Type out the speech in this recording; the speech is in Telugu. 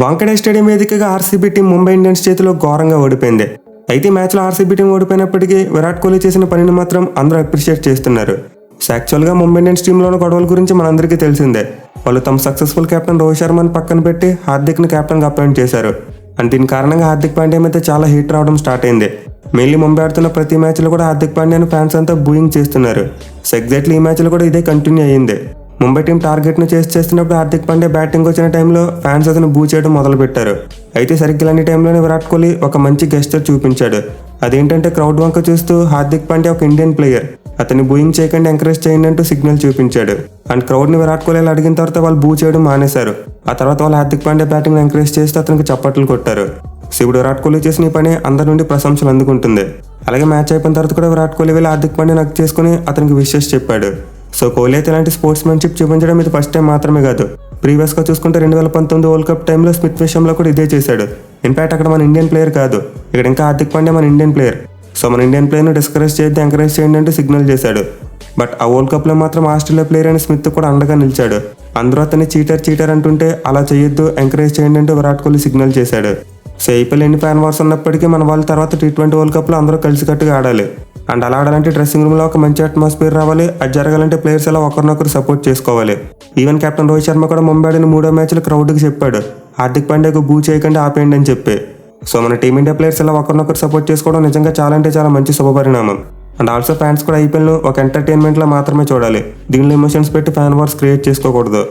వాంకడే స్టేడియం వేదికగా ఆర్సీబీ టీం ముంబై ఇండియన్స్ చేతిలో ఘోరంగా ఓడిపోయింది. అయితే ఈ మ్యాచ్లో ఆర్సీబీ టీం ఓడిపోయినప్పటికీ విరాట్ కోహ్లీ చేసిన పనిని మాత్రం అందరూ అప్రిషియేట్ చేస్తున్నారు. యాక్చువల్గా ముంబై ఇండియన్స్ టీంలోని గొడవల గురించి మనందరికీ తెలిసిందే. వాళ్ళు తమ సక్సెస్ఫుల్ కెప్టెన్ రోహిత్ శర్మని పక్కన పెట్టి హార్దిక్ని కెప్టెన్గా అపాయింట్ చేశారు. అండ్ దీని కారణంగా హార్దిక్ పాండ్యా మీద చాలా హీట్ రావడం స్టార్ట్ అయింది. మెయిన్లీ ముంబై ఆడుతున్న ప్రతి మ్యాచ్లో కూడా హార్దిక్ పాండ్యాను ఫ్యాన్స్ అంతా బూయింగ్ చేస్తున్నారు. ఎగ్జాక్ట్లీ ఈ మ్యాచ్లో కూడా ఇదే కంటిన్యూ అయ్యింది. ముంబై టీం టార్గెట్ను చేస్తున్నప్పుడు హార్దిక్ పాండ్యా బ్యాటింగ్ వచ్చిన టైంలో ఫ్యాన్స్ అతను బూ చేయడం మొదలుపెట్టారు. అయితే సరిగ్గా ఇలాంటి టైంలోనే విరాట్ కోహ్లీ ఒక మంచి గెస్చర్ చూపించాడు. అదేంటంటే క్రౌడ్ వంక చూస్తూ హార్దిక్ పాండ్యా ఒక ఇండియన్ ప్లేయర్, అతన్ని బూయింగ్ చేయకుండా ఎంకరేజ్ చేయండి అంటూ సిగ్నల్ చూపించాడు. అండ్ క్రౌడ్ని విరాట్ కోహ్లీ అడిగిన తర్వాత వాళ్ళు బూ చేయడం మానేశారు. ఆ తర్వాత వాళ్ళు హార్దిక్ పాండ్యా బ్యాటింగ్ ఎంకరేజ్ చేస్తూ అతనికి చప్పట్లు కొట్టారు. ఇప్పుడు విరాట్ కోహ్లీ చేసిన ఈ పని అందరి నుండి ప్రశంసలు అందుకుంటుంది. అలాగే మ్యాచ్ అయిపోయిన తర్వాత కూడా విరాట్ కోహ్లీ వెళ్ళి హార్దిక్ పాండ్యా నక్ చేసుకుని అతనికి విషెస్ చెప్పాడు. సో కోహ్లీ అయితే ఇలాంటి స్పోర్ట్స్మెన్షిప్ చూపించడం ఇది ఫస్ట్ టైం మాత్రమే కాదు. ప్రీవియస్గా చూసుకుంటే 2019 వరల్డ్ కప్ టైంలో స్మిత్ విషయంలో కూడా ఇదే చేశాడు. ఇన్ఫాక్ట్ అక్కడ మన ఇండియన్ ప్లేయర్ కాదు, ఇక్కడ ఇంకా హార్దిక్ పాండ్యా మన ఇండియన్ ప్లేయర్. సో మన ఇండియన్ ప్లేయర్ను డిస్కరేజ్ చేయొద్దు, ఎంకరేజ్ చేయండి అంటూ సిగ్నల్ చేశాడు. బట్ ఆ వరల్డ్ కప్లో మాత్రం ఆస్ట్రేలియా ప్లేయర్ అయిన స్మిత్ కూడా అండగా నిలిచాడు. అందరూ అతన్ని చీటర్ అంటుంటే అలా చేయొద్దు, ఎంకరేజ్ చేయండి అంటూ విరాట్ కోహ్లీ సిగ్నల్ చేశాడు. సో ఐపీఎల్ ఎన్ని ఫ్యాన్ వార్స్ ఉన్నప్పటికీ మన వాళ్ళ తర్వాత T20 వరల్డ్ కప్లో అందరూ కలిసికట్టుగా ఆడాలి. అండ్ అలా ఆడాలంటే డ్రెస్సింగ్ రూమ్లో ఒక మంచి అట్మాస్ఫియర్ రావాలి. అది జరగాలంటే ప్లేయర్స్ ఎలా ఒకరినొకరు సపోర్ట్ చేసుకోవాలి. ఈవెన్ కెప్టెన్ రోహిత్ శర్మ కూడా ముంబై ఆడిన 3వ మ్యాచ్లో క్రౌడ్కి చెప్పాడు, హార్దిక్ పాండ్యాకు బూ చేయకుండా ఆపేయండి అని చెప్పి. సో మన టీమిండియా ప్లేయర్స్ ఎలా ఒకరినొకరు సపోర్ట్ చేసుకోవడం నిజంగా చాలా అంటే చాలా మంచి శుభపరిణామం. అండ్ ఆల్సో ఫ్యాన్స్ కూడా ఐపీఎల్ను ఒక ఎంటర్టైన్మెంట్లో మాత్రమే చూడాలి. దీనిలో ఎమోషన్స్ పెట్టి ఫ్యాన్ వార్స్ క్రియేట్ చేసుకోకూడదు.